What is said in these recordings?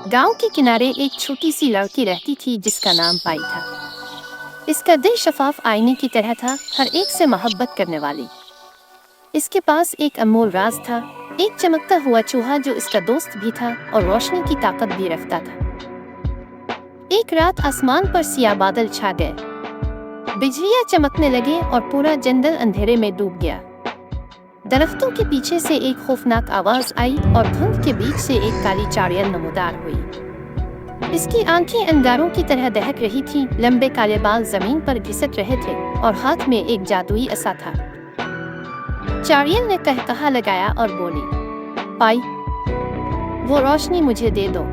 गांव के किनारे एक छोटी सी लड़की रहती थी जिसका नाम पाई था। इसका दिल शफाफ आईने की तरह था, हर एक से मोहब्बत करने वाली। इसके पास एक अनमोल राज था, एक चमकता हुआ चूहा जो इसका दोस्त भी था और रोशनी की ताकत भी रखता था। एक रात आसमान पर सियाह बादल छा गए, बिजलियां चमकने लगे और पूरा जंगल अंधेरे में डूब गया। दरख्तों के पीछे से एक खौफनाक आवाज आई और धुंध के बीच से एक काली चाड़ियल नमूदार हुई। इसकी आंखें अंगारों की तरह दहक रही थीं, लंबे काले बाल जमीन पर घिसट रहे थे और हाथ में एक जादुई असा था। चाड़ियल ने कहकहा लगाया और बोली, पाई, वो रोशनी मुझे दे दो।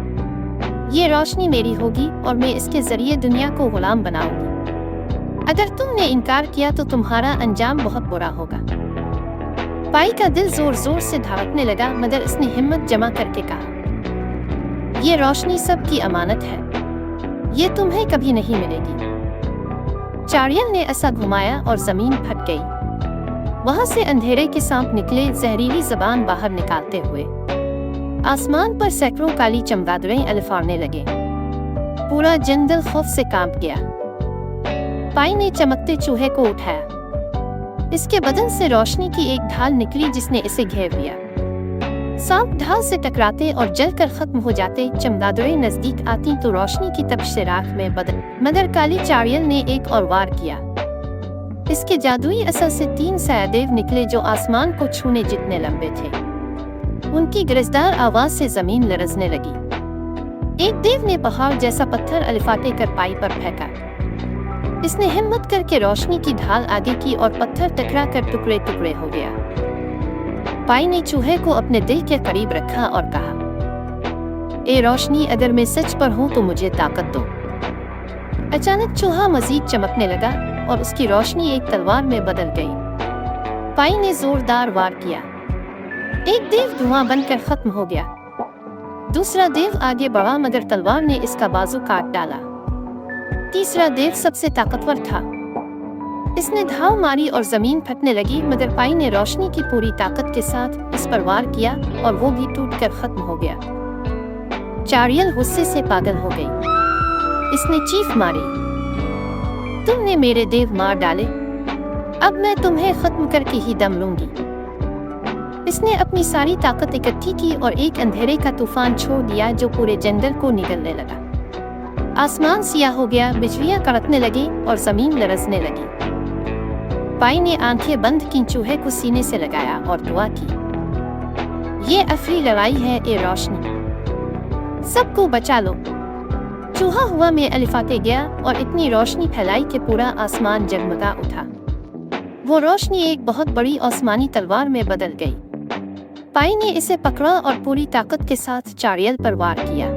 ये रोशनी मेरी होगी और मैं इसके जरिए दुनिया को गुलाम बनाऊंगी। अगर तुमने इनकार किया तो तुम्हारा अंजाम बहुत बुरा होगा। पाई का दिल जोर जोर से धड़कने लगा, मगर उसने हिम्मत जमा करके कहा, ये रोशनी सबकी अमानत है, ये तुम्हें कभी नहीं मिलेगी। चाड़ियल ने असा घुमाया और जमीन फट गई। वहां से अंधेरे के सांप निकले, जहरीली जबान बाहर निकालते हुए। आसमान पर सैकड़ों काली चमगादड़ें अलिफाड़ने लगे। पूरा जंगल खौफ से कांप गया। पाई ने चमकते चूहे को उठाया। इसके बदन से रोशनी की एक ढाल निकली जिसने इसे घेर लिया। सांप ढाल से टकराते और जलकर खत्म हो जाते। चमगादड़ें नजदीक आती तो रोशनी की तपिश से राख में बदल, मगर काली चाड़ियल ने एक और वार किया। इसके जादुई असर से 3 सायादेव निकले जो आसमान को छूने जितने लंबे थे। उनकी गरजदार आवाज से जमीन लरजने लगी। एक देव ने पहाड़ जैसा पत्थर अलिफाटे कर पाई पर फेंका। इसने हिम्मत करके रोशनी की ढाल आगे की और पत्थर टकरा कर टुकड़े टुकड़े हो गया। पाई ने चूहे को अपने दिल के करीब रखा और कहा, ए रोशनी, अगर मैं सच पर हूँ तो मुझे ताकत दो। अचानक चूहा मजीद चमकने लगा और उसकी रोशनी एक तलवार में बदल गई। पाई ने जोरदार वार किया। एक देव धुआं बनकर खत्म हो गया। दूसरा देव आगे बढ़ा मगर तलवार ने इसका बाजू काट डाला। तीसरा देव सबसे ताकतवर था। इसने धाव मारी और जमीन फटने लगी, मगर पाई ने रोशनी की पूरी ताकत के साथ इस पर वार किया और वो भी टूटकर खत्म हो गया। चाड़ियल गुस्से से पागल हो गई। इसने चीख मारी, तुमने मेरे देव मार डाले, अब मैं तुम्हें खत्म करके ही दम लूंगी। इसने अपनी सारी ताकत इकट्ठी की और एक अंधेरे का तूफान छोड़ दिया जो पूरे जंगल को निगलने लगा। आसमान सियाह हो गया, बिजलियां कड़कने लगी और जमीन लरजने लगी। पाई ने आंखें बंद की, चूहे को सीने से लगाया और दुआ की, ये आखिरी लड़ाई है ए रोशनी, सबको बचा लो। चूहा हवा में अलिफाते गया और इतनी रोशनी फैलाई कि पूरा आसमान जगमगा उठा। वो रोशनी एक बहुत बड़ी आसमानी तलवार में बदल गई। पाई ने इसे पकड़ा और पूरी ताकत के साथ चाड़ियल पर वार किया।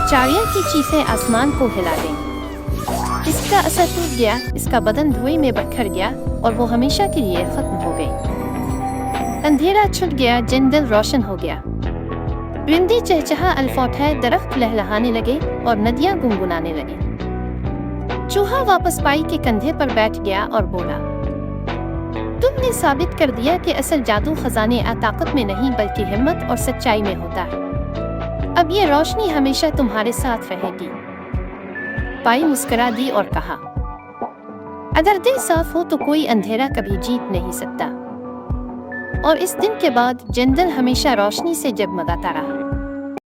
चाड़ियल की चीखें आसमान को हिला गईं। इसका असर टूट गया, इसका बदन धुएं में बिखर गया और वो हमेशा के लिए खत्म हो गई। अंधेरा छुट गया, जंगल रोशन हो गया। परिंदे चहचहा अलिफाटे, दरख्त लहलहाने लगे और नदियां गुनगुनाने लगी। चूहा वापस पाई के कंधे पर बैठ गया और बोला, तुमने साबित कर दिया कि असल जादू खजाने या ताकत में नहीं बल्कि हिम्मत और सच्चाई में होता है। अब ये रोशनी हमेशा तुम्हारे साथ रहेगी। पाई मुस्कुरा दी और कहा, अगर दिल साफ हो तो कोई अंधेरा कभी जीत नहीं सकता। और इस दिन के बाद जंगल हमेशा रोशनी से जगमगाता रहा।